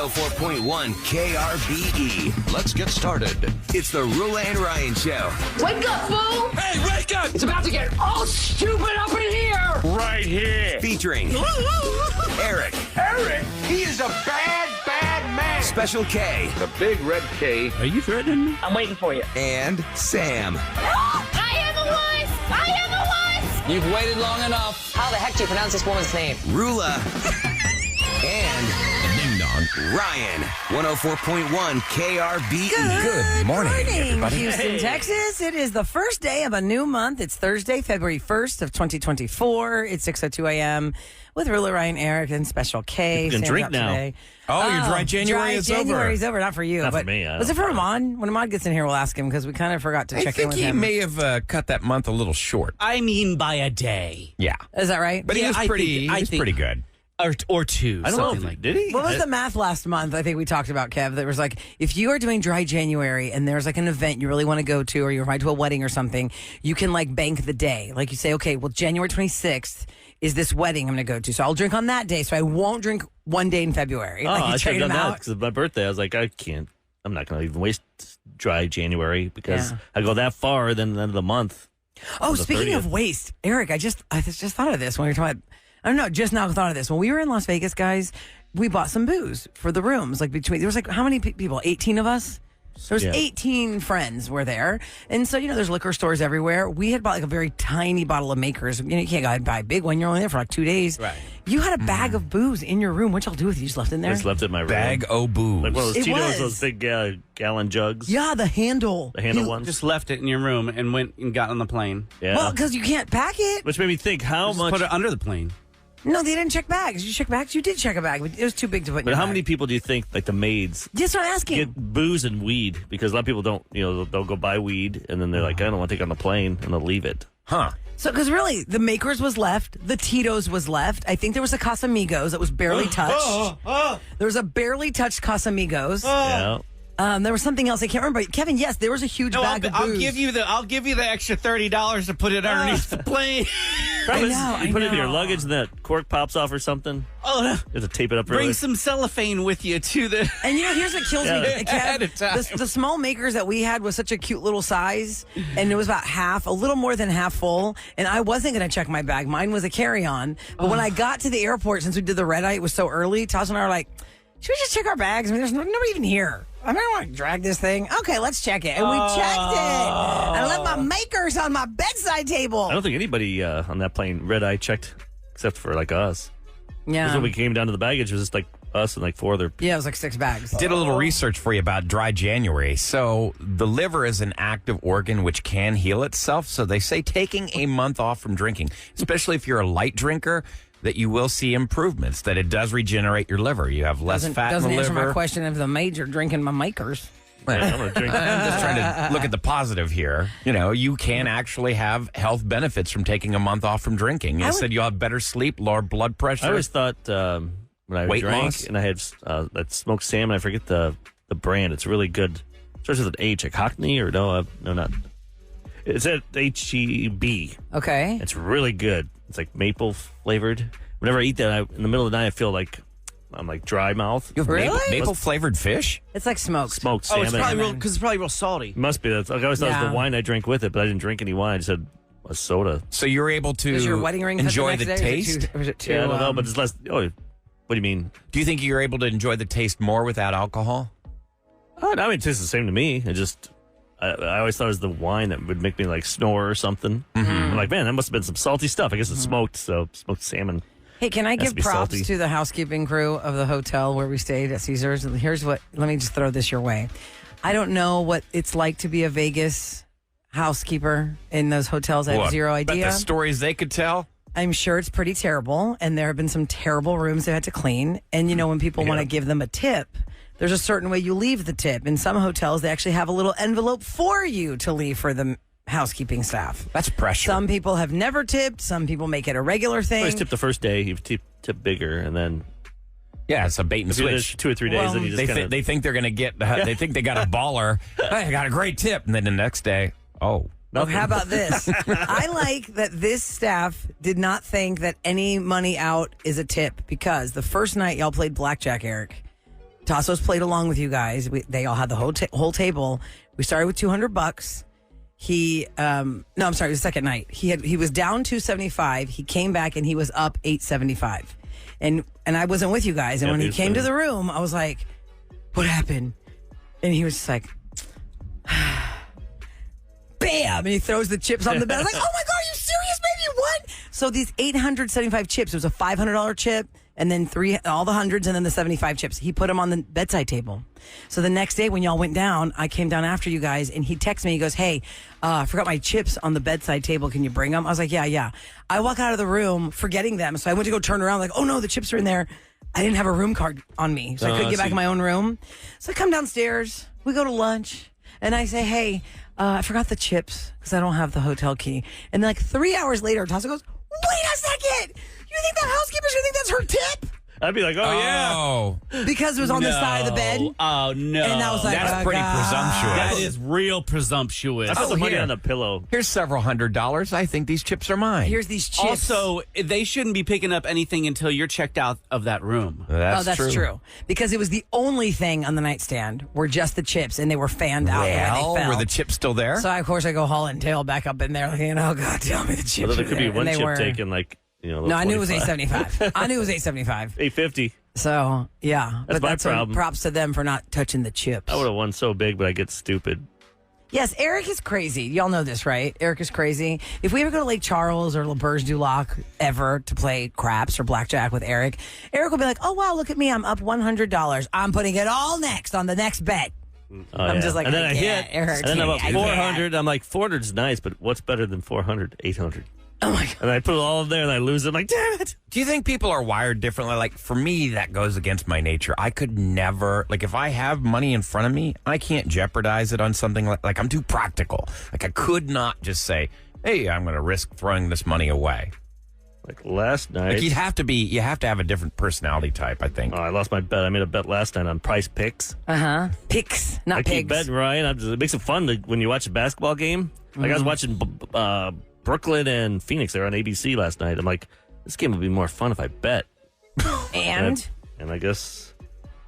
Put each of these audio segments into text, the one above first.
104.1 KRBE. Let's get started. It's the Roula and Ryan Show. Wake up, fool! Hey, wake up! It's about to get all stupid up in here! Right here. Featuring Eric. Eric, he is a bad, bad man. Special K. The big red K. Are you threatening me? I'm waiting for you. And Sam. I am a wuss! I am a wuss! You've waited long enough. How the heck do you pronounce this woman's name? Roula. And Ding dong. Ryan. 104.1 KRBE. Good morning, everybody. Houston, Texas. It is the first day of a new month. It's Thursday, February 1st of 2024. It's 6:02 a.m. with Roula, Ryan, Eric, and Special K. You can Sam's drink out now. today. Oh, your dry January is over. January's over. Not for you. Not for but me, I Was it don't for know. Ahmad? When Ahmad gets in here, we'll ask him because we kind of forgot to I check in think with he him. may have cut that month a little short. I mean, by a day. Yeah. Is that right? But he was I pretty, think- I he was think- pretty good. Or two. I don't know. something like Did he? What was the math last month? I think we talked about, Kev. There was like, if you are doing dry January and there's like an event you really want to go to, or you're invited to a wedding or something, you can like bank the day. Like you say, okay, well, January 26th is this wedding I'm going to go to. So I'll drink on that day. So I won't drink one day in February. Oh, Like you I should trade have done them that out. because of my birthday. I was like, I can't. I'm not going to even waste dry January because Yeah. I go that far, then the end of the month. Oh, on the speaking 30th. of waste, Eric, I just thought of this when we were talking about, I don't know, just now thought of this. When we were in Las Vegas, guys, we bought some booze for the rooms. Like there was like, how many people? 18 of us? There was Yeah. 18 friends were there. And so, there's liquor stores everywhere. We had bought like a very tiny bottle of Makers. You can't go buy a big one. You're only there for like 2 days. Right. You had a bag of booze in your room. What'd y'all do with it? You just left it in I there? just left it in my room. Bag o' booze. Like one of those It Tito's, was. those big gallon jugs. Yeah, the handle. The handle ones. Just left it in your room and went and got on the plane. Yeah. Well, because you can't pack it. Which made me think how Just much. put it under the plane. No, they didn't check bags. You check bags? You did check a bag, but it was too big to put in But your how bag. many people do you think, like the maids, Just what I'm asking. get booze and weed? Because a lot of people don't, they'll go buy weed and then they're like, I don't want to take it on the plane, and they'll leave it. Huh. So, because really, the Makers was left, the Tito's was left. I think there was a Casamigos that was barely touched. There was a barely touched Casamigos. Yeah. There was something else I can't remember. Kevin, yes, there was a huge bag of booze. I'll give you the extra $30 to put it underneath the plane. Probably know, you put it in your know. luggage and that cork pops off or something. Oh, no. You have to tape it up Bring really. some cellophane with you to the. And here's what kills me. Ahead of time. The small Makers that we had was such a cute little size, and it was about half, a little more than half full. And I wasn't going to check my bag. Mine was a carry-on. But when I got to the airport, since we did the red eye, it was so early, Tosh and I were like, should we just check our bags? I mean, there's nobody even here. I don't want to drag this thing. Okay, let's check it. And we checked it. I left my Makers on my bedside table. I don't think anybody on that plane red eye checked except for like us. Yeah. Because when we came down to the baggage, it was just like us and like four other people. Yeah, it was like 6 bags. Did a little research for you about dry January. So the liver is an active organ which can heal itself. So they say taking a month off from drinking, especially if you're a light drinker, that you will see improvements, that it does regenerate your liver. You have less fat in Doesn't the answer liver. my question of the major drinking my Makers. Yeah, I'm gonna drink. I'm just trying to look at the positive here. You can actually have health benefits from taking a month off from drinking. You said you'll have better sleep, lower blood pressure. I always thought when I Weight drank loss? and I had that smoked salmon, I forget the brand. It's really good. It starts with an H, like Hockney or no, not. It's at HEB. Okay. It's really good. It's like maple flavored. Whenever I eat that, in the middle of the night, I feel like I'm like dry mouth. You have Really? maple flavored fish? It's like smoked. Smoked Oh, salmon. it's probably real because it's probably real salty. Must be. That's like I always thought it was Yeah. the wine I drank with it, but I didn't drink any wine. I just had a soda. So you're able to Is your wedding ring cut enjoy the the next day, taste? Or is it too, Yeah, I don't know, but it's less. Oh, what do you mean? Do you think you're able to enjoy the taste more without alcohol? I mean, it tastes the same to me. It just. I always thought it was the wine that would make me like snore or something. I'm like, man, that must have been some salty stuff. I guess it's smoked salmon. Hey, can I Has give to be props salty. to the housekeeping crew of the hotel where we stayed at Caesars? Here's what, let me just throw this your way. I don't know what it's like to be a Vegas housekeeper in those hotels. I have What? zero But idea. the stories they could tell? I'm sure it's pretty terrible, and there have been some terrible rooms they had to clean. And, when people want to give them a tip, there's a certain way you leave the tip. In some hotels, they actually have a little envelope for you to leave for the housekeeping staff. That's pressure. Some people have never tipped. Some people make it a regular thing. Always tip the first day. You tip bigger, and then Yeah, it's a bait and if there's switch. 2 or 3 days, Well, then you just They, kind of. they think they're going to get, they think they got a baller. Hey, I got a great tip. And then the next day, oh. Oh, how about this? I like that this staff did not think that any money out is a tip because the first night y'all played blackjack, Eric, Tasso's played along with you guys. They all had the whole table. We started with $200. He, no, I'm sorry, it was the second night. He was down $275. He came back and he was up $875. And I wasn't with you guys. And when he came to the room, I was like, what happened? And he was just like, bam! And he throws the chips on the bed. I was like, oh my God, are you serious, baby? What? So these 875 chips, it was a $500 chip, and then all the hundreds, and then the 75 chips. He put them on the bedside table. So the next day when y'all went down, I came down after you guys, and he texted me. He goes, hey, I forgot my chips on the bedside table. Can you bring them? I was like, yeah. I walk out of the room forgetting them. So I went to go turn around like, oh no, the chips are in there. I didn't have a room card on me, so I couldn't get back in my own room. So I come downstairs. We go to lunch, and I say, hey, I forgot the chips because I don't have the hotel key. And then like 3 hours later, Tasso goes, wait a second. You think the housekeeper's going to think that's her tip? I'd be like, oh, yeah. Because it was on the side of the bed? Oh, no. And I was like, That's pretty presumptuous. That is real presumptuous. I put the money here. on the pillow. Here's several $100s. I think these chips are mine. Here's these chips. Also, they shouldn't be picking up anything until you're checked out of that room. That's true. Because it was the only thing on the nightstand were just the chips, and they were fanned out the way they fell. Were the chips still there? So, of course, I go haul and tail back up in there, like, oh, God, tell me the chips. Although there could be one chip taken, like, no, I knew it was $875. I knew it was $875. $850. So, yeah. That's my problem. Props to them for not touching the chips. I would have won so big, but I get stupid. Yes, Eric is crazy. Y'all know this, right? Eric is crazy. If we ever go to Lake Charles or Le Berge du Lac ever to play craps or blackjack with Eric will be like, oh, wow, look at me. I'm up $100. I'm putting it all next on the next bet. I'm just like, and then I hit, Eric. and then I'm up 400. I'm like, 400's nice, but what's better than 400? 800. Oh my God. And I put it all there and I lose it. I'm like, damn it. Do you think people are wired differently? Like, for me, that goes against my nature. I could never, like, if I have money in front of me, I can't jeopardize it on something like I'm too practical. Like, I could not just say, hey, I'm going to risk throwing this money away. Like last night. Like, you have to have a different personality type, I think. Oh, I lost my bet. I made a bet last night on Price Picks. Picks, not I pigs. keep betting, Ryan. It makes it fun when you watch a basketball game. Like, I was watching Brooklyn and Phoenix. They were on ABC last night. I'm like, this game would be more fun if I bet. And I guess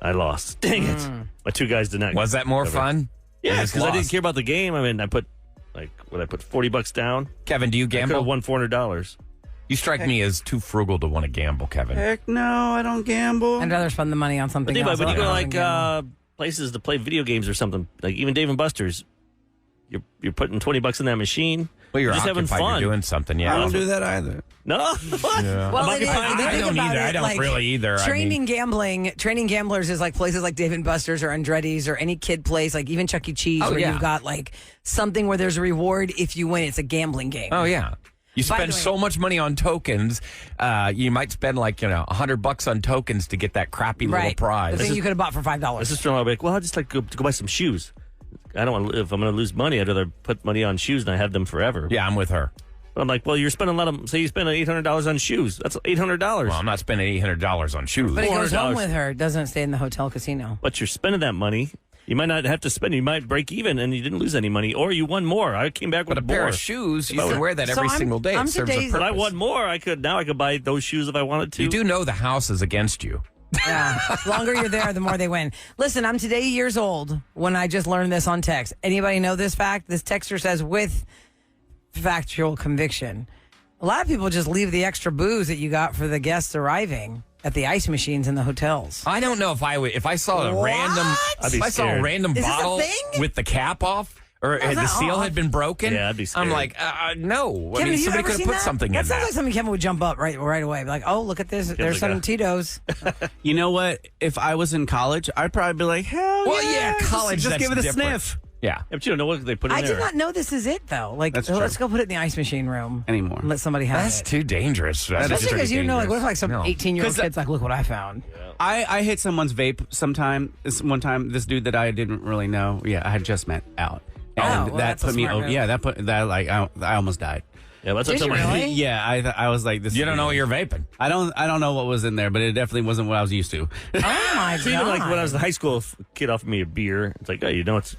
I lost. Dang it. My two guys did not. Was that more fun? Yeah, because I didn't care about the game. I mean, I put $40 down. Kevin, do you I could have gamble? won $400. You strike me as too frugal to want to gamble, Kevin. Heck no, I don't gamble. I'd rather spend the money on something else. But you go rather like than gamble. places to play video games or something, like even Dave & Buster's, you're putting $20 in that machine. Well, you're just having occupied. fun. You're doing something. Yeah, I don't do that either. No, what? Yeah. Well, I'm it is, occupied. if you I think don't about either. it, I don't like, really either. Training gamblers is like places like Dave & Buster's or Andretti's or any kid place, like even Chuck E. Cheese, where you've got like something where there's a reward if you win. It's a gambling game. Oh yeah. You By spend the way- so much money on tokens. You might spend like $100 on tokens to get that crappy little right. prize. The thing you could have bought for $5. My sister-in-law would be like, well, I'll just like go buy some shoes. I don't want. If I'm going to lose money, I'd rather put money on shoes and I have them forever. Yeah, I'm with her. But I'm like, well, you're spending a lot of. Say you spend $800 on shoes. That's $800. Well, I'm not spending $800 on shoes. But he goes home $400. with her, doesn't stay in the hotel casino. But you're spending that money. You might not have to spend. You might break even, and you didn't lose any money, or you won more. I came back with But a pair more. of shoes, you If I can were- wear that So every I'm- single day. I'm It serves a today's- But I purpose. won more. I could buy those shoes if I wanted to. You do know the house is against you. Yeah. The longer you're there, the more they win. Listen, I'm today years old when I just learned this on text. Anybody know this fact? This texter says with factual conviction. A lot of people just leave the extra booze that you got for the guests arriving at the ice machines in the hotels. I don't know if I saw a What? random I'd be if I saw a scared. random Is this a bottle thing? with the cap off or No, it's the not seal off. had been broken. Yeah, I'd be scared. I'm like, no. Kevin, have you somebody ever could have seen put that? something That in sounds that. like something Kevin would jump up right away. Be like, oh, look at this. There's like some a- Tito's. You know what? If I was in college, I'd probably be like, hell Well, yeah, college. Just that's give it a different. sniff Yeah. Yeah, but you don't know what they put in I there. did not know this is it, though. Like, That's let's true. go put it in the ice machine room. anymore. And let somebody have That's it. too dangerous. That's Especially pretty because you know, like, what if like some dangerous. No. 18-year-old 'Cause kid's like, look what I found. I hit someone's vape sometime. One time, this dude that I didn't really know, I had just met out. And well, that that's a put me smart over. move. Yeah, I almost died. Yeah, that's Did what you someone. really? Yeah, I was like this. You don't know what you're vaping. I don't know what was in there, but it definitely wasn't what I was used to. Oh, my So even God. like when I was in high school, if a kid offered me a beer, it's like, oh, it's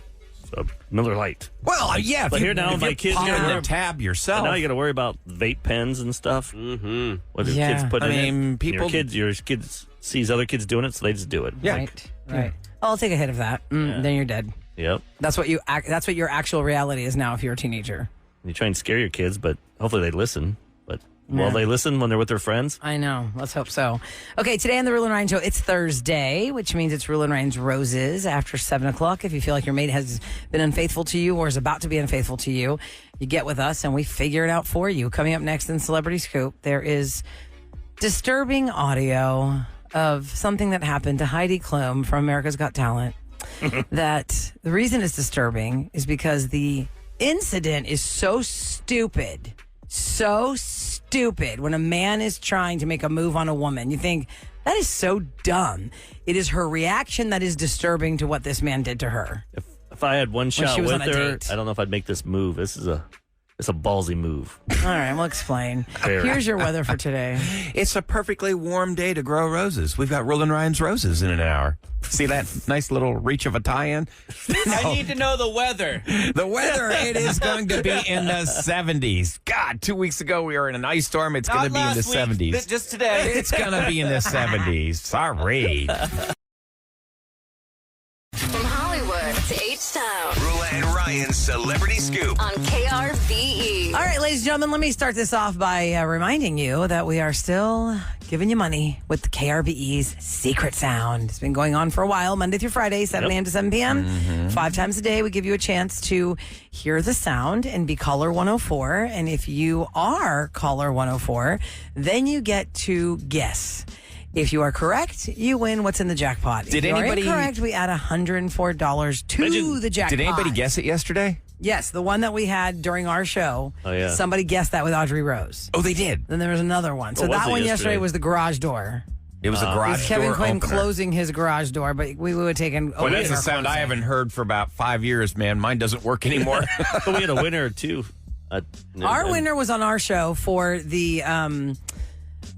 a Miller Lite. Well, yeah. But if you, here now if my you're kids popping gotta- the tab And yourself. now you got to worry about vape pens and stuff. Mm-hmm. What do Yeah. kids put I in mean, it? people- Your kids' sees other kids doing it, so they just do it. Yeah. Right. I'll take a hit of that. Then you're dead. Yep. That's what That's what your actual reality is now if you're a teenager. You try and scare your kids, but hopefully they listen. But will they listen when they're with their friends? I know. Let's hope so. Okay, today on the Roula and Ryan Show, it's Thursday, which means it's Roula and Ryan's Roses after 7 o'clock. If you feel like your mate has been unfaithful to you or is about to be unfaithful to you, you get with us and we figure it out for you. Coming up next in Celebrity Scoop, there is disturbing audio of something that happened to Heidi Klum from America's Got Talent. That the reason it's disturbing is because the incident is so stupid. So stupid when a man is trying to make a move on a woman. You think, that is so dumb. It is her reaction that is disturbing to what this man did to her. If I had one shot she was with on a her, date. I don't know if I'd make this move. It's a ballsy move. All right, we'll explain. Very. Here's your weather for today. It's a perfectly warm day to grow roses. We've got Roula and Ryan's Roses in an hour. See that nice little reach of a tie-in? I need to know the weather. The weather, it is going to be in the 70s. God, 2 weeks ago we were in an ice storm. It's going to be in the 70s. Just today. It's going to be in the 70s. Sorry. From Hollywood to H-Town Roula and Ryan's Celebrity Scoop. on KRBE. All right, ladies and gentlemen, let me start this off by reminding you that we are still giving you money with the KRBE's Secret Sound. It's been going on for a while, Monday through Friday, 7 a.m. to 7 p.m. 5 times a day, we give you a chance to hear the sound and be caller 104. And if you are caller 104, then you get to guess. If you are correct, you win what's in the jackpot. Did if you anybody- are incorrect, we add $104 to the jackpot. Did anybody guess it yesterday? Yes, the one that we had during our show. Oh, yeah. Somebody guessed that with Audrey Rose. Oh, they did. Then there was another one. So What was that it one yesterday yesterday? was the garage door. It was a It garage was Kevin door Quinn opener. closing his garage door, but we would have taken. Boy, that's a sound I haven't heard for about 5 years, man. Mine doesn't work anymore. But we had a winner, too. Our winner was on our show for the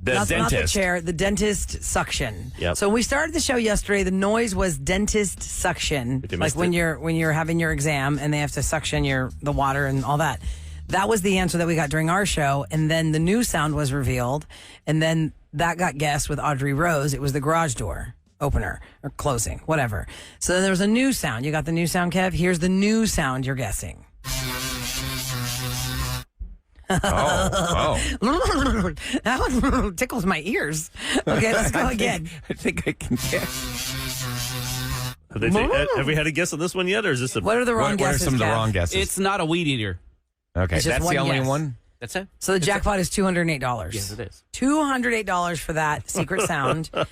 not the dentist. chair, the dentist suction. Yep. So when we started the show yesterday, the noise was dentist suction, If you like missed when it. you're having your exam and they have to suction the water and all that. That was the answer that we got during our show, and then the new sound was revealed, and then that got guessed with Audrey Rose. It was the garage door opener or closing, whatever. So then there was a new sound. You got the new sound, Kev? Here's the new sound you're guessing. Oh. That one tickles my ears. Okay, let's go again. I think I can guess. Have we had a guess on this one yet, or is this a... What are the wrong What are guesses, some of the Kev? wrong guesses? It's not a weed eater. Okay, It's just that's one the only yes. one? That's it. So the jackpot is $208. Yes, it is. $208 for that secret sound. can't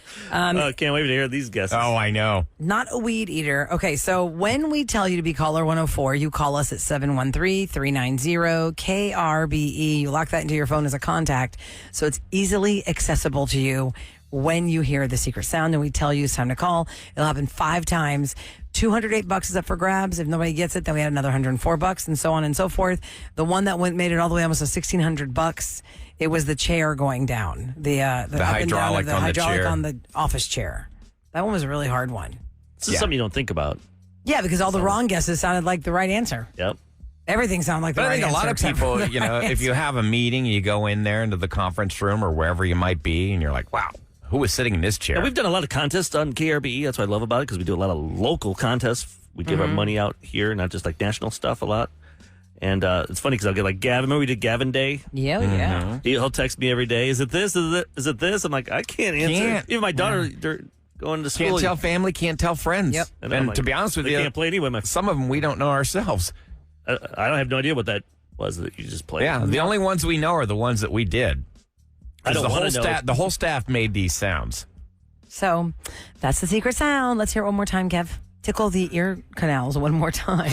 wait to hear these guesses. Oh, I know. Not a weed eater. Okay, so when we tell you to be caller 104, you call us at 713-390-KRBE. You lock that into your phone as a contact, so it's easily accessible to you when you hear the secret sound and we tell you it's time to call. It'll happen 5 times. $208 is up for grabs. If nobody gets it, then we had another $104 and so on and so forth. The one that made it all the way almost to $1,600. It was the chair going down. The up and down of hydraulic on the hydraulic chair. on the office chair. That one was a really hard one. This is something you don't think about. Yeah, because all the wrong guesses sounded like the right answer. Yep. Everything sounded like the But I right think answer. a lot of except for people, the you know, right if you answer. have a meeting, you go in there into the conference room or wherever you might be, and you're like, wow, who was sitting in this chair? And we've done a lot of contests on KRBE. That's what I love about it, because we do a lot of local contests. We give our money out here, not just like national stuff a lot. And it's funny because I'll get like Gavin. Remember we did Gavin Day? Yeah. He'll text me every day. Is it this? Is it this? I'm like, I can't answer. Can't. Even my daughter, they're going to school. Can't tell family, can't tell friends. Yep. And And, I'm like, to be honest with they you, can't play anyway. some of them we don't know ourselves. I don't have no idea what that was that you just played. Yeah, the only ones we know are the ones that we did. I don't the wanna whole know. staff, the whole staff made these sounds. So that's the secret sound. Let's hear it one more time, Kev. Tickle the ear canals one more time.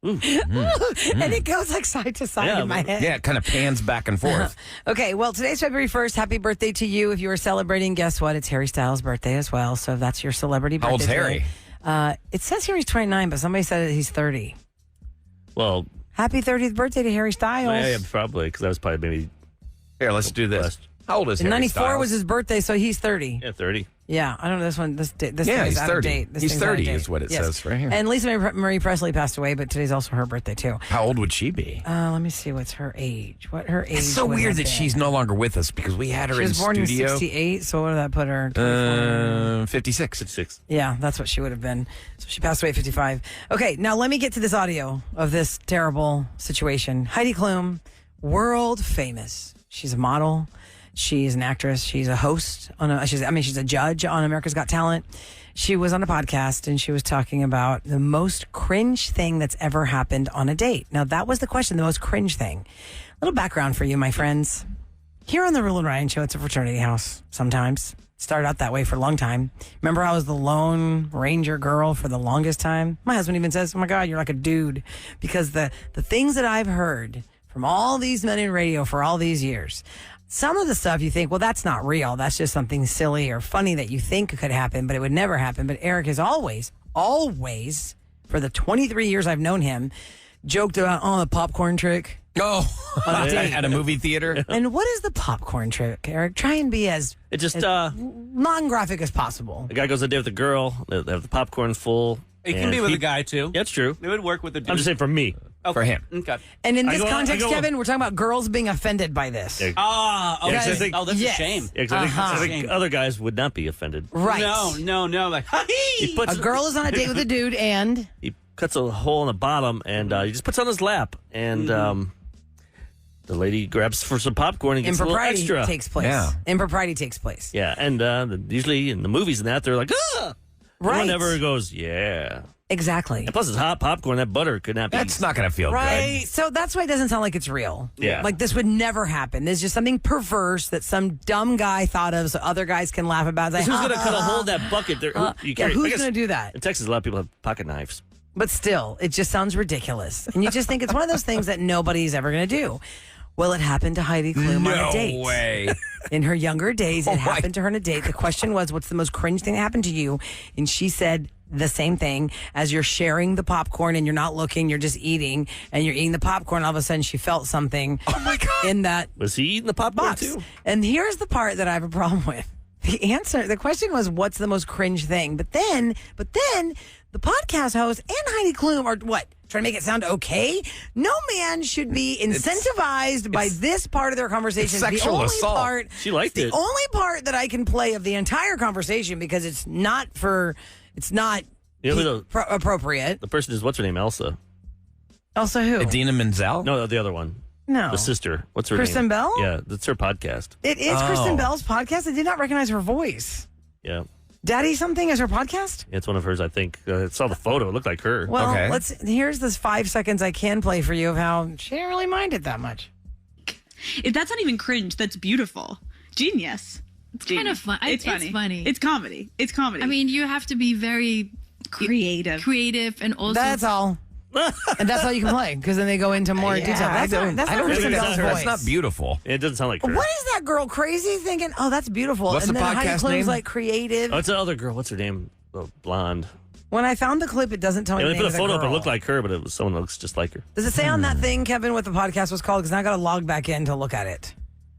And it goes like side to side Yeah, in my head. Yeah, it kind of pans back and forth. Okay, well, today's February 1st. Happy birthday to you. If you are celebrating, guess what? It's Harry Styles' birthday as well. So if that's your celebrity birthday. How old's Harry? today. It says here he's 29, but somebody said that he's 30. Well, Happy 30th birthday to Harry Styles. yeah, probably, because that was probably maybe Here, let's do this. How old is In Harry 94 Styles? was his birthday, so he's 30. Yeah, 30. Yeah, I don't know this one. This Yeah, thing's he's out 30. of date. This He's thing's out of 30 date. is what it Yes. says right here. And Lisa Marie Presley passed away, but today's also her birthday too. How old would she be? Let me see. What's her age? What her age? It's so would weird have that been. she's no longer with us because we had her She in was born studio. in 68, so what did that put her? 56. 6. Yeah, that's what she would have been. So she passed away at 55. Okay, now let me get to this audio of this terrible situation. Heidi Klum, world famous. She's a model. She's an actress. She's a host she's a judge on America's Got Talent. She was on a podcast and she was talking about the most cringe thing that's ever happened on a date. Now that was the question, the most cringe thing. Little background for you, my friends. Here on the Roula and Ryan Show, it's a fraternity house sometimes. Started out that way for a long time. Remember, I was the Lone Ranger girl for the longest time. My husband even says, "Oh my God, you're like a dude," because the things that I've heard from all these men in radio for all these years. Some of the stuff you think, well, that's not real. That's just something silly or funny that you think could happen, but it would never happen. But Eric has always, for the 23 years I've known him, joked about, the popcorn trick. Oh, at a movie theater. And what is the popcorn trick, Eric? Try and be as non-graphic as possible. A guy goes on a date with a girl. They have the popcorn full. It can be with a guy, too. Yeah, it's true. It would work with a dude. I'm just saying for me. For him. Okay. And in this I context, go- Kevin, we're talking about girls being offended by this. Yeah. Okay. Yeah, 'cause I think- That's Yes. a shame. Yeah, 'cause I think- I think Shame. other guys would not be offended. Right. No. Like, He puts A girl is on a date with a dude and... he cuts a hole in the bottom and he just puts it on his lap and the lady grabs for some popcorn and gets a little Impropriety extra. takes place. Yeah. Impropriety takes place. Yeah, and usually in the movies and that they're like, ah, Right. One never goes, yeah. Exactly. And plus it's hot popcorn. That butter could not be. That's not going to feel Right. So that's why it doesn't sound like it's real. Yeah. Like this would never happen. There's just something perverse that some dumb guy thought of so other guys can laugh about. It's Who's like, going to cut a hole in that bucket? There, yeah, who's going to do that? In Texas, a lot of people have pocket knives. But still, it just sounds ridiculous. And you just think it's one of those things that nobody's ever going to do. Well, it happened to Heidi Klum good. on a date. No way. In her younger days, Oh it my- happened to her on a date. The question was, what's the most cringe thing that happened to you? And she said the same thing. As you're sharing the popcorn and you're not looking, you're just eating, and you're eating the popcorn, all of a sudden she felt something in that Was he eating the popcorn box. too? And here's the part that I have a problem with. The question was, what's the most cringe thing? But then the podcast host and Heidi Klum are what? Trying to make it sound okay? No man should be incentivized by this part of their conversation. sexual the only assault. part, She liked the it. only part that I can play of the entire conversation because it's not You know who appropriate. the person is, what's her name? Elsa. Also, who? Idina Menzel? No, the other one. No. The sister. What's her Kristen name? Bell? Yeah, that's her podcast. It is Oh. Kristen Bell's podcast. I did not recognize her voice. Yeah. Daddy something is her podcast? It's one of hers, I think. I saw the photo. It looked like her. Well, Okay. here's this 5 seconds I can play for you of how she didn't really mind it that much. If that's not even cringe, that's beautiful. Genius. It's kind of fun. It's It's funny. funny. It's comedy. It's comedy. I mean, you have to be very creative. and also That's all. And that's all you can play because then they go into more detail. That's not Kristen think Bell's that's her. voice. That's not beautiful. It doesn't sound like her. What is that girl crazy thinking? Oh, that's beautiful. What's and the then Heidi podcast Klum's name? like creative. Oh, it's the other girl. What's her name? The blonde. When I found the clip, it doesn't tell me Yeah, the they name put of a the photo up. It girl. looked like her, but it was someone that looks just like her. Does it say on that thing, Kevin, what the podcast was called? Because now I got to log back in to look at it.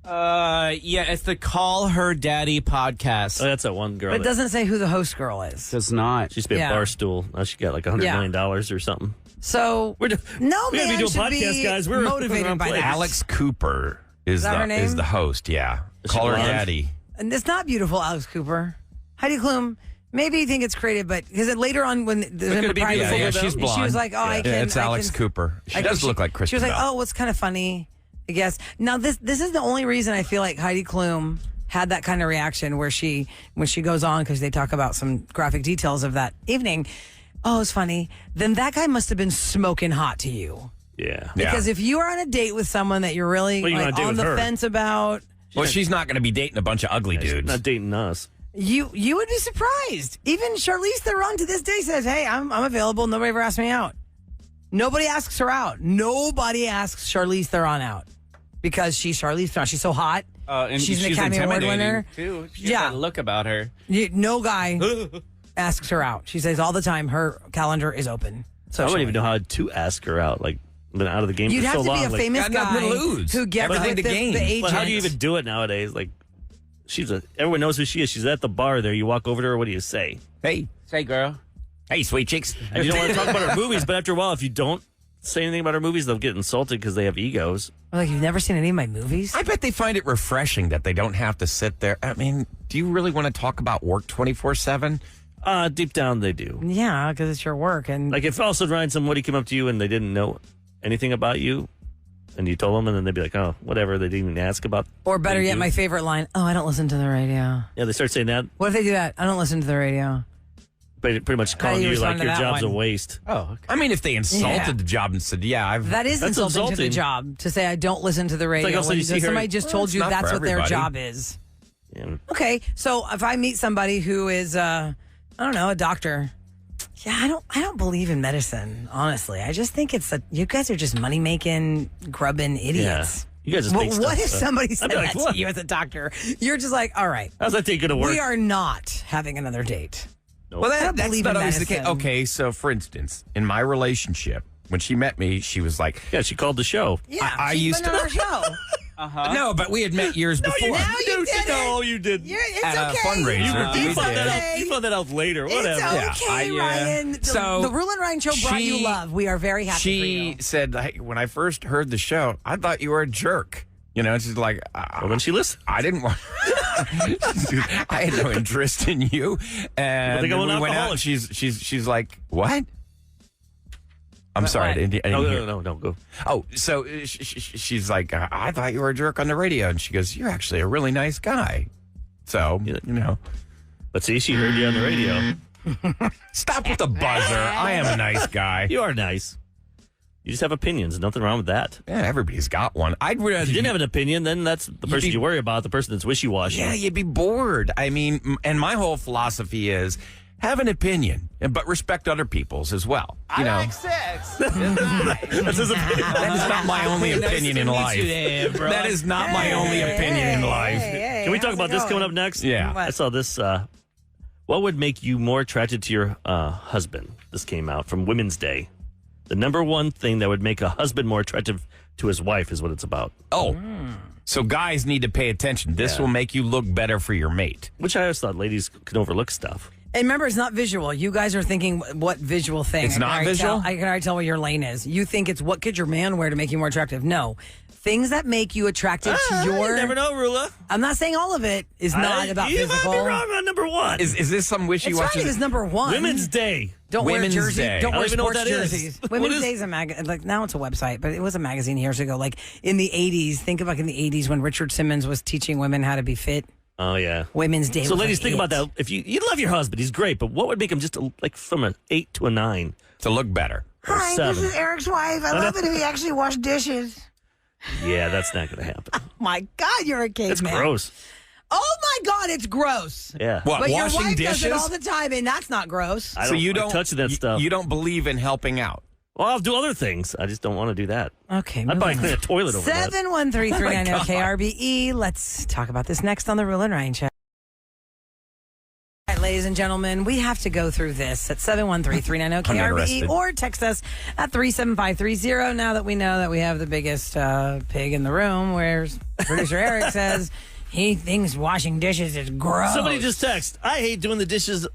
Yeah, it's the Call Her Daddy podcast. Oh, that's that one girl. But it that- doesn't say who the host girl is. Does not. She used to be Yeah. a bar stool. Now she got like $100 million or something. So We're do- no we gotta man be doing should podcasts, be guys. We're motivated by place. that. Alex Cooper is that her name? is the host. Yeah, Is she call her blonde? daddy. And it's not beautiful, Alex Cooper. Heidi Klum, maybe you think it's creative, but because later on when the could it be impropriety beautiful, Yeah, though? she's blonde. she was like, "Oh, I can." Yeah, it's I Alex can- Cooper. She I does can- look like She Kristen was like, Bell. "Oh, what's kind of funny?" I guess. Now this is the only reason I feel like Heidi Klum had that kind of reaction where when she goes on because they talk about some graphic details of that evening. Oh, it's funny. Then that guy must have been smoking hot to you. Yeah. Yeah. Because if you are on a date with someone that you're really What are you like, gonna do on with the her? fence about, Well, she's not going to be dating a bunch of ugly She's dudes. not dating us. you would be surprised. Even Charlize Theron to this day says, "Hey, I'm available. Nobody ever asked me out." Nobody asks her out. Nobody asks Charlize Theron out because she's Charlize Theron. She's so hot. And she's an Academy Award winner. too. She Yeah. has that look about her. No guy asks her out. She says all the time her calendar is open. I wouldn't even know how to ask her out. Like been out of the game You'd for have so to long. be a like, famous got nothing guy to lose. who gets Everything with to gain. the agent. but how do you even do it nowadays? Like, everyone knows who she is. She's at the bar there. You walk over to her. What do you say? Hey, Say, girl. hey, sweet chicks. And you don't want to talk about her movies, but after a while, if you don't say anything about her movies, they'll get insulted because they have egos. Like, you've never seen any of my movies? I bet they find it refreshing that they don't have to sit there. I mean, do you really want to talk about work 24/7? Deep down, they do. Yeah, because it's your work. And Like if also Ryan, somebody came up to you and they didn't know anything about you, and you told them, and then they'd be like, "Oh, whatever." They didn't even ask about. or better what you yet, do. my favorite line, oh, I don't listen to the radio. Yeah, they start saying that, What if they do that? I don't listen to the radio. pretty much calling you you like respond to your that job's a one? waste. Oh, okay. I mean, if they insulted Yeah. the job and said, "Yeah, I've," That is That's insulting to the insulting. job to say I don't listen to the radio. like also when you see her- somebody just Well, told it's you not that's for what their everybody. job is. Yeah. Okay, so if I meet somebody who is, I don't know, a doctor. Yeah, I don't believe in medicine. Honestly, I just think you guys are just money making, grubbing idiots. You guys just Well, make stuff what if up. somebody said I'd be like, that "What? to you as a doctor? You're just like, all right, How's that date going to work? we are not having another date. Nope. Well, I don't that's believe not in always the case. medicine. Okay, so for instance, in my relationship, when she met me, she was like, Yeah, she called the show. Yeah, I she's used been to- on our show. "No, but we had met years before Now you did it. No, you didn't. It's at a okay. fundraiser. You we found did. that out. You found that out later. Whatever. It's okay, Yeah, Ryan. So the Roula and Ryan show brought you she- love. We are very happy for She you. said, hey, when I first heard the show, I thought you were a jerk. You know, she's like, Well, then she listened. I didn't want. I had no interest in you, and think I'm an we went out. alcoholic. She's like, what? I'm sorry, I didn't hear. No, go. Oh, so she's like, I thought you were a jerk on the radio, and she goes, you're actually a really nice guy. So you know, But see, she heard you on the radio. stop with the buzzer. I am a nice guy. You are nice. You just have opinions. Nothing wrong with that. Yeah, everybody's got one. I'd rather If you didn't have an opinion, then that's the person you worry about, the person that's wishy-washy. Yeah, you'd be bored. I mean, and my whole philosophy is have an opinion, but respect other people's as well. You know, sex. That's his opinion. that is not my only opinion in life. That is not my only opinion in life. Can we talk about this coming up next? Yeah. I saw this. What would make you more attracted to your husband? This came out from Women's Day. The number one thing that would make a husband more attractive to his wife is what it's about. Oh, so guys need to pay attention. This will make you look better for your mate. Which I always thought ladies can overlook stuff. And remember, it's not visual. You guys are thinking what visual thing. It's I can not already visual? I can already tell what your lane is. You think it's what could your man wear to make you more attractive. No. Things that make you attracted to your... You never know, Roula. I'm not saying all of it is not about you physical. might be wrong on number one. Is this some It's wishy-washy? right. It was number one. Women's Day. Don't Women's wear jersey. Day. Don't I wear don't even know what sports that is. jerseys. What Women's is- Day is a magazine. Like now it's a website, but it was a magazine years ago. Like in the 80s. Think about in the 80s when Richard Simmons was teaching women how to be fit. Oh, yeah. Women's Day. So, was ladies, like think it. about that. If you love your husband, he's great, but what would make him just like from an 8 to a 9 To look better. or a 7? Eric's wife. I love it if he actually washed dishes. Yeah, that's not going to happen. My God, you're a caveman. It's gross. Oh my God, it's gross. Yeah. What, But your washing wife dishes? does it all the time, and that's not gross. I so don't you like don't touching that stuff. You don't believe in helping out. Well, I'll do other things. I just don't want to do that. Okay, I'd probably clean a toilet over that. 713-390 KRBE. Let's talk about this next on the Roula and Ryan Show. All right, ladies and gentlemen, we have to go through this at 713-390 KRBE interested. or text us at 37530 now that we know that we have the biggest pig in the room, where producer Eric says he thinks washing dishes is gross. Somebody just text. I hate doing the dishes.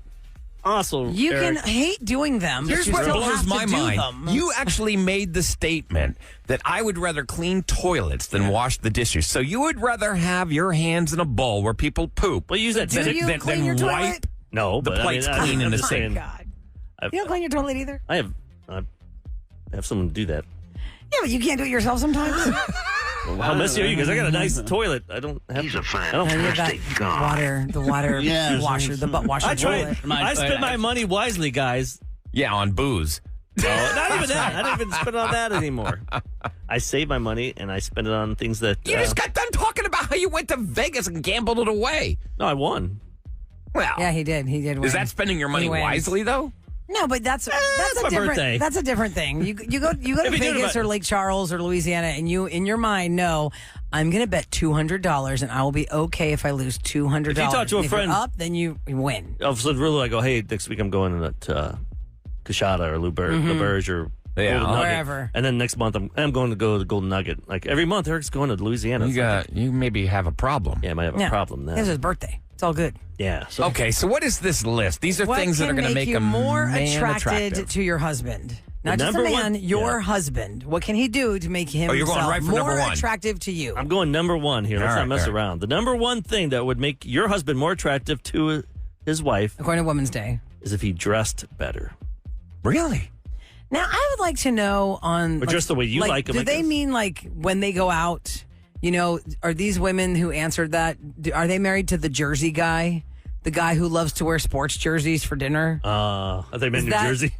Also, You Eric. can hate doing them. Here's but what you still blows have my to do mind. them. You actually made the statement that I would rather clean toilets than wash the dishes. So you would rather have your hands in a bowl where people poop. Well, use that. Do than- you than clean your wipe toilet? No, the but plate's I mean, clean in I'm the just sink. saying, God. I've- You don't clean your toilet either? I have someone do that. Yeah, but you can't do it yourself sometimes. How messy are you? Because I got a nice toilet. I don't have. He's a fan. I don't. And you have that water Yeah. washer, the butt washer. I try. toilet. I spend my money wisely, guys. Yeah, on booze. No, not even that. I don't even spend it on that anymore. I save my money and I spend it on things that. You just got done talking about how you went to Vegas and gambled it away. No, I won. Well, Yeah, he did. He did. Win. is that spending your money He wins. wisely, though? No, but that's it's a my different. birthday. That's a different thing. You go to If you do it Vegas about- or Lake Charles or Louisiana, and you in your mind know I'm going to bet $200, and I will be okay if I lose $200. If you talk to a If you're friend- up, then you win. All of a sudden, really, I go, hey, next week I'm going to Coachella or Le Berge or Yeah. Golden Nugget. Wherever. And then next month, I'm going to go to the Golden Nugget. Like every month, Eric's going to Louisiana. You maybe have a problem. Yeah, I might have a problem then. It was his birthday. It's all good. Yeah. So Okay, so what is this list? These are What things that are can going to make you a more man attracted attractive. to your husband? Not just a number man, one- your yeah. husband. What can he do to make him you're going right for more number one. attractive to you? I'm going number one here. Let's All not right, mess all right. around. The number one thing that would make your husband more attractive to his wife According to Women's Day. is if he dressed better. Really? Now, I would like to know on... Or just the way you like 'em, Do I they guess. mean like when they go out, are these women who answered that, are they married to the Jersey guy? The guy who loves to wear sports jerseys for dinner? I think in New that- Jersey.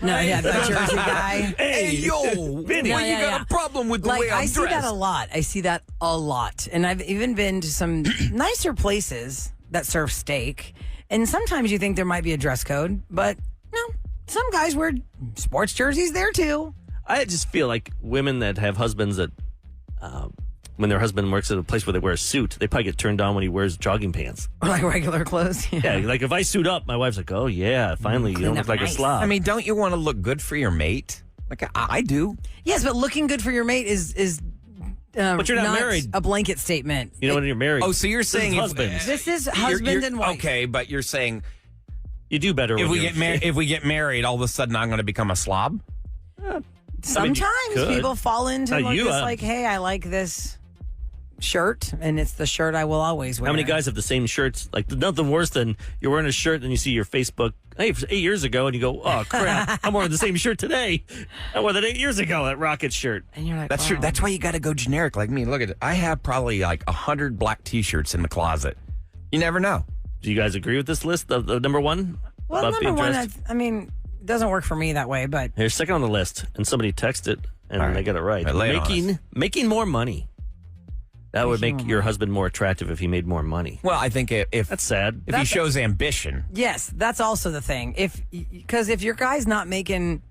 No, yeah, the Jersey guy. Hey, yo, Vinny. why Yeah, you got yeah. a problem with the Like, way I'm I see dressed? that a lot. I see that a lot. And I've even been to some nicer places that serve steak. And sometimes you think there might be a dress code, but no, some guys wear sports jerseys there too. I just feel like women that have husbands that, when their husband works at a place where they wear a suit, they probably get turned on when he wears jogging pants. Or like regular clothes. Yeah, like if I suit up, my wife's like, "Oh yeah, finally you don't Clean look up like a nice. slob." I mean, don't you want to look good for your mate? Like I do. Yes, but looking good for your mate is But you're not married. a blanket statement. you know when you're married. Oh, so you're saying this if- is husbands. This is You're- husband you're- and wife. Okay, but you're saying You do better if when we you're get married, if we get married, all of a sudden I'm going to become a slob. Sometimes could. people fall into Not like you, this, like, hey, I like this shirt, and it's the shirt I will always wear. How many guys have the same shirts? Like nothing worse than you're wearing a shirt and you see your Facebook. Hey, it was 8 years ago, and you go, "Oh crap, I'm wearing the same shirt today. I wore that 8 years ago. That Rocket shirt." And you're like, That's wow. true. That's why you got to go generic like me. Look at it. I have probably like 100 black T-shirts in the closet. You never know. Do you guys agree with this list of the number one? Well, about number being one, dressed? I mean, it doesn't work for me that way, but Here's second on the list, and somebody texted and All right. they got it right. All right, lay it on us. Making more money. That would make your husband more attractive if he made more money. Well, I think if That's sad. he shows ambition, yes, that's also the thing. Because if your guy's not making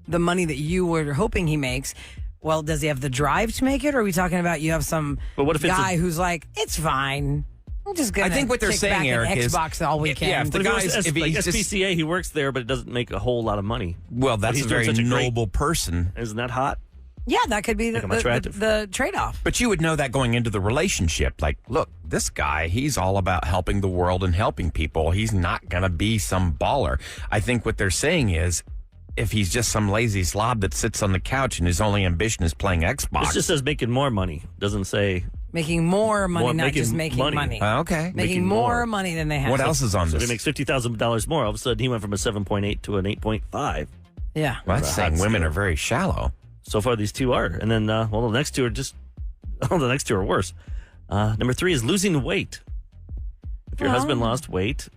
the money that you were hoping he makes, well, does he have the drive to make it? Or are we talking about you have some But what if it's guy who's like, it's fine. I'm just gonna. I think what they're kick saying, back Eric, in is Xbox all weekend. yeah, if the But guys, if, if like he's just, SPCA, he works there, but it doesn't make a whole lot of money. well, that's he's a doing very such a great- noble person. Isn't that hot? yeah, that could be Make him the attractive. trade-off. But you would know that going into the relationship. Like, look, this guy, he's all about helping the world and helping people. He's not going to be some baller. I think what they're saying is if he's just some lazy slob that sits on the couch and his only ambition is playing Xbox. It just says making more money. Doesn't say. Making more money, not making just making money. money. Okay. Making making more more. money than they have. What else is on So if this? he makes $50,000 more, all of a sudden he went from a 7.8 to an 8.5. Yeah. Well, that's That's saying hot women scale. are very shallow. So far, these two are, and then the next two are just. Oh, the next two are worse. Number 3 is losing weight. If your Well- husband lost weight,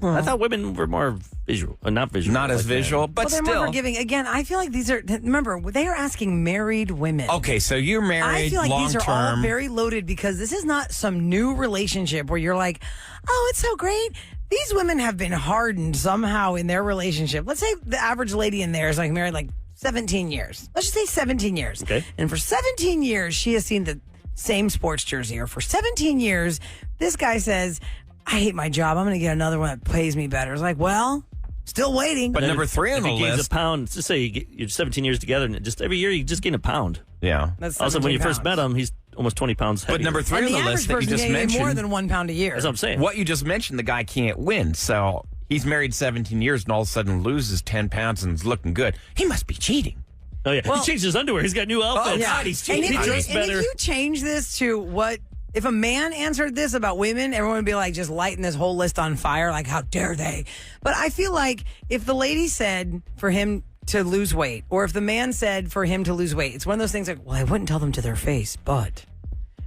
I thought women were more visual, not visual, Not as like that. visual, but Well, they're more still. forgiving. Again, I feel like these are. Remember, they are asking married women. Okay, so you're I married feel like long these are all term. very loaded because this is not some new relationship where you're like, oh, it's so great. These women have been hardened somehow in their relationship. Let's say the average lady in there is like married like 17 years. Let's just say 17 years. Okay. And for 17 years, she has seen the same sports jersey. Or for 17 years, this guy says, I hate my job. I'm going to get another one that pays me better. It's like, well, still waiting. But number 3 on If the he gains list. a pound, let's just say you're 17 years together, and just every year you just gain a pound. Yeah. That's Also, when you 17 first met pounds. him, he's almost 20 pounds heavier. But number 3 And on the the average list that you person just gains mentioned. more than 1 pound a year. That's what I'm saying. What you just mentioned, the guy can't win. So he's married 17 years and all of a sudden loses 10 pounds and is looking good. He must be cheating. Oh yeah, Well- he changed his underwear. He's got new outfits. God, he's And cheating. if, He dressed and if better. you change this to what, if a man answered this about women, everyone would be like just lighting this whole list on fire, like, how dare they? But I feel like if the lady said for him to lose weight, or if the man said for him to lose weight, it's one of those things like, well, I wouldn't tell them to their face, but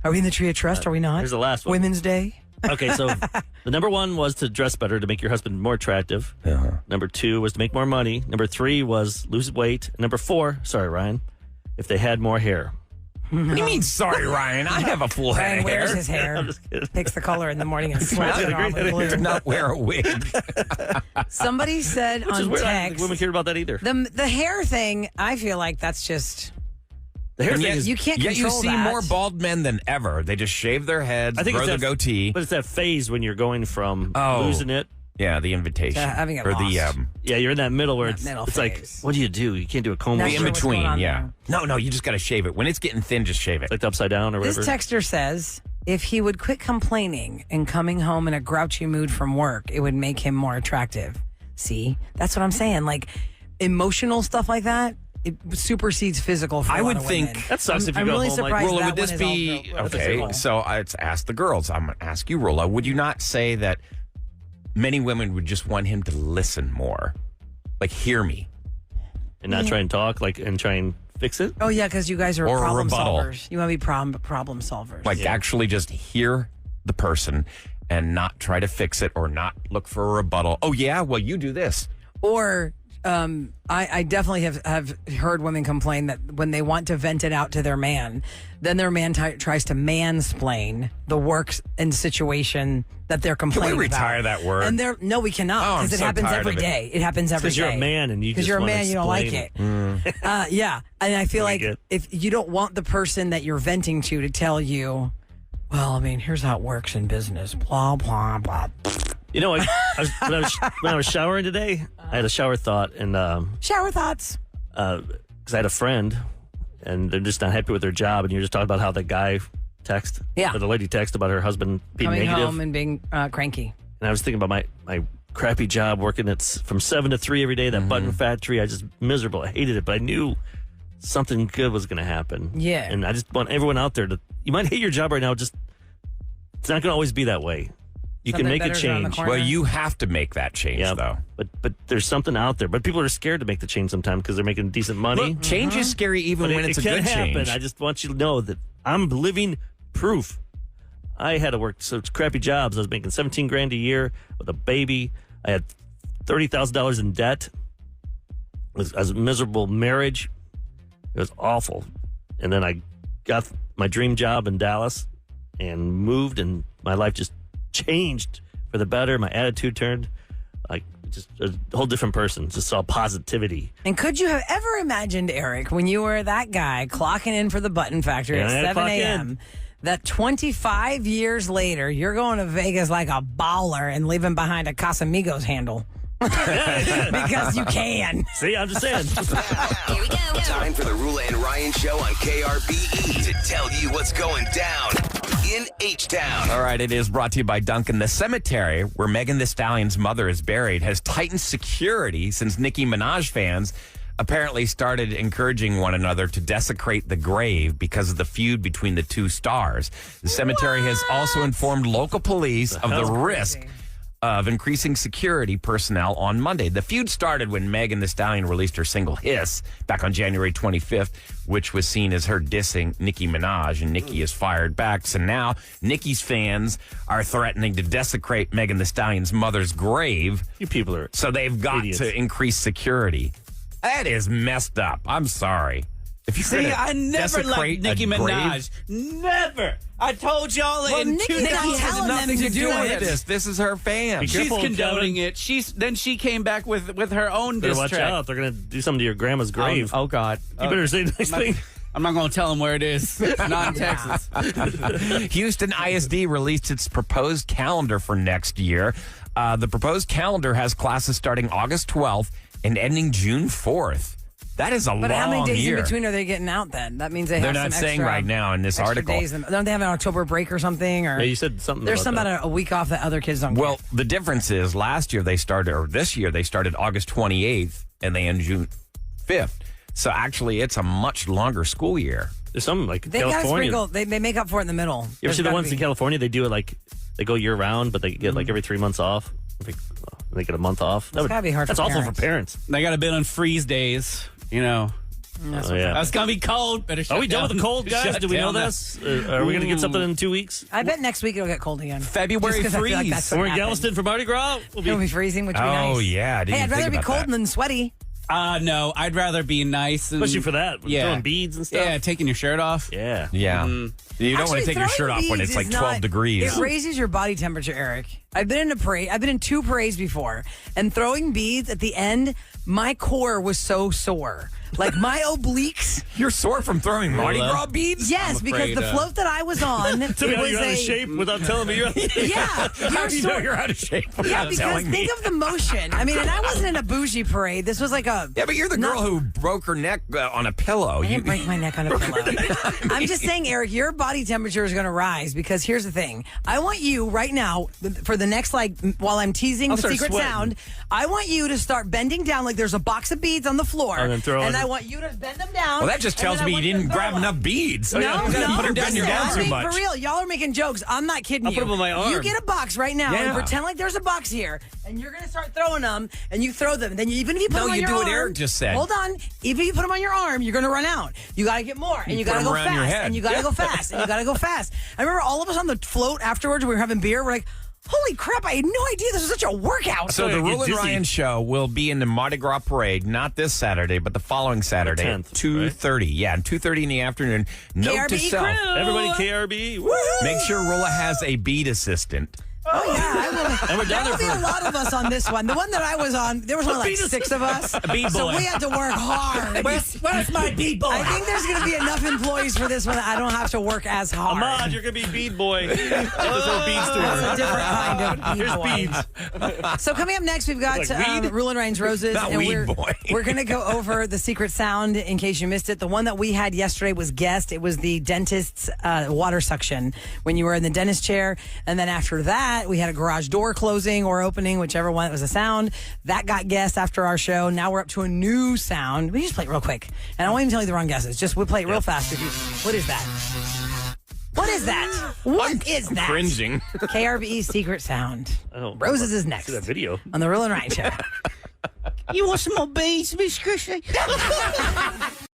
are we in the tree of trust? Are we not? here's the last one. Women's Day. Okay, so the number 1 was to dress better to make your husband more attractive. Number 2 was to make more money. Number 3 was lose weight. Number 4, sorry, Ryan, if they had more hair. What do you mean, sorry, Ryan? I have a full head Ryan of wears hair. his hair, I'm just kidding. picks the color in the morning and slaps it on with Do glue. not wear a wig. Somebody said Which is on weird. I don't think text, women care about that either. the hair thing, I feel like that's just... The hair And thing yet, is, You can't yet you control see that. more bald men than ever. They just shave their heads, I think grow it's the that, goatee. but it's that phase when you're going from Oh. losing it. Yeah, the invitation. Having it or lost. Yeah, you're in that middle where That it's middle it's like, phase. what do? You can't do a comb Not over. The sure in what's going between, on yeah. there. No, you just got to shave it. When it's getting thin, just shave it. Like the upside down or This whatever. texter says if he would quit complaining and coming home in a grouchy mood from work, it would make him more attractive. See, that's what I'm saying. Like emotional stuff like that, it supersedes physical. For I a lot would of think- women. That sucks if you I'm go really home like, surprised Roula, that would this one is be all okay? physical. So let's ask the girls. I'm going to ask you, Roula. Would you not say that many women would just want him to listen more, like hear me, and not try and talk, and try and fix it? Oh yeah, because you guys are Or a problem rebuttal. solvers. You want to be problem solvers. like actually just hear the person and not try to fix it or not look for a rebuttal? Oh yeah, well you do this. Or I definitely have heard women complain that when they want to vent it out to their man, then their man tries to mansplain the work and situation that they're complaining about. retire that word? And no, we cannot Oh, I'm because it so happens tired every of it. day. It happens every day. Because you're a man and you because just you're a wanna man, you don't like explain it. Yeah, and I feel like get- if you don't want the person that you're venting to tell you, well, I mean, here's how it works in business. Blah blah blah. You know, when I was showering today, I had a shower thought, and Shower thoughts. because I had a friend, and they're just not happy with their job, and you're just talking about how the guy Yeah. or the lady text about her husband being Coming negative, home and being cranky. and I was thinking about my crappy job working from 7 to 3 every day, that button factory. I just miserable. I hated it, but I knew something good was going to happen. Yeah. and I just want everyone out there to. You might hate your job right now, just it's not going to always be that way. You can Something make a better's around the change. corner. Well, you have to make that change Yeah, though. but there's something out there. But people are scared to make the change sometimes because they're making decent money. Look, change is scary even But when it's a can good happen. change. I just want you to know that I'm living proof. I had to work such crappy jobs. I was making $17,000 a year with a baby. I had $30,000 in debt. It was a miserable marriage. It was awful. And then I got my dream job in Dallas and moved, and my life just changed for the better. My attitude turned like just a whole different person. Just saw positivity. And could you have ever imagined, Eric, when you were that guy clocking in for the button factory Yeah, I had at to 7 clock in. a.m., that 25 years later, you're going to Vegas like a baller and leaving behind a Casamigos handle? Because you can. See, I'm just saying. Here we go. Time for the Roula and Ryan Show on KRBE to tell you what's going down in H-Town. All right, it is brought to you by Duncan. The cemetery where Megan Thee Stallion's mother is buried has tightened security since Nicki Minaj fans apparently started encouraging one another to desecrate the grave because of the feud between the two stars. The cemetery has also informed local police of the risk of increasing security personnel on Monday. The feud started when Megan Thee Stallion released her single Hiss back on January 25th, which was seen as her dissing Nicki Minaj, and Nicki has fired back. So now Nicki's fans are threatening to desecrate Megan Thee Stallion's mother's grave. You people are So they've got idiots. to increase security. That is messed up. I'm sorry. If you See, I never liked Nicki Minaj. Never. I told y'all in Nicki 2000 Minaj has telling them nothing to to do do it. with this. This is her fan. Be She's careful, condoning Kevin. it. Then she came back with her own Better diss watch track. out. They're going to do something to your grandma's grave. Oh God! You better say the next thing. I'm not going to tell them where it is. It's not in Texas. Houston ISD released its proposed calendar for next year. The proposed calendar has classes starting August 12th and ending June 4th. That is a But long how many days year. in between are they getting out then? That means they They're have not some saying extra, right now in this extra article. Days. Don't they have an October break or something? Or Yeah, you said something there's about some that. about a week off that other kids don't Well, get. the difference is last year they started, or this year they started August 28th and they end June 5th. So actually, it's a much longer school year. There's some like They got to California. sprinkle. They make up for it in the middle. You ever There's see the gotta ones be. in California? They do it like they go year round, but they get like every 3 months off. They get a month off. It's gotta be hard That's for awful parents. for parents. They got a bit on freeze days. You know, Oh, yeah. that's gonna be cold. Better. Are shut we done with the cold, guys? Shut Do we know down this? Are we going to get something in 2 weeks? I bet next week it'll get cold again. February Just 'cause I feel like freeze. that's what We're in happens. Galveston for Mardi Gras. It'll be freezing, which would be nice. Oh, yeah. I didn't Hey, I'd even rather think be about cold that. than sweaty. No, I'd rather be nice and Especially for that. Yeah. Throwing beads and stuff. Yeah, taking your shirt off. Yeah. Yeah. You don't want to Actually, take your shirt throwing off when beads it's like is 12 not- degrees. It raises your body temperature, Eric. I've been in a parade. I've been in 2 parades before, and throwing beads at the end, my core was so sore. Like my obliques. You're sore from throwing Mardi Gras beads? Yes, I'm because afraid, the float that I was on, it Tell me how was you're out of shape without telling me you're out of shape. Yeah, How do you know you're out of shape Yeah, without because telling me? think of the motion. I mean, and I wasn't in a bougie parade. This was like a. Yeah, but you're the girl who broke her neck on a pillow. I didn't break my neck on a pillow. I'm just saying, Eric, your body temperature is going to rise because here's the thing. I want you right now, for the next, while I'm teasing I'll the start secret sweating. sound, I want you to start bending down like there's a box of beads on the floor. And then throw and it. I want you to bend them down. Well, that just and tells then I me you want to didn't throw grab them. enough beads. No, yeah, no, you gotta put them down, you're down I'm too being much. for real. Y'all are making jokes. I'm not kidding I'll you. put 'em on my arm. You get a box right now Yeah. and pretend like there's a box here, and you're going to start throwing them, and you throw them. And then even if you put No, them on you your do arm, what Eric just said. Hold on. Even if you put them on your arm, you're going to run out. You got to get more, and you got to put go 'em around your fast, head. and you got to go fast, and you got to go fast. I remember all of us on the float afterwards. We were having beer. We're like, holy crap! I had no idea this was such a workout. So I the get Roula and dizzy. Ryan show will be in the Mardi Gras parade, not this Saturday, but the following Saturday, 10th, at 2:30. Yeah, 2:30 in the afternoon. Note to KRBE self: crew. Everybody, KRB. Woo! make sure Roula has a bead assistant. Oh yeah, I will. And we're down There there will be for a lot of us on this one. The one that I was on, there was only like 6 of us, bead so boy. we had to work hard. Where's my bead boy? I think there's going to be enough employees for this one that I don't have to work as hard. Ahmad, you're going to be bead boy. You have to throw beads to That's a her. different kind of bead Here's boy. beads. So coming up next, we've got Like weed? Roula and Ryan's Roses. Not and weed boy. We're going to go over the secret sound in case you missed it. The one that we had yesterday was guessed. It was the dentist's water suction when you were in the dentist chair. And then after that, we had a garage door closing or opening, whichever one it was a sound. That got guessed after our show. Now we're up to a new sound. We just play it real quick. And I won't even tell you the wrong guesses. Just we'll play it real fast. What is that? What is that? What is that? Cringing. KRBE secret sound. Oh, Roses is next See that video. on the Roula and Ryan show. You want some more beads, Miss Chrissy?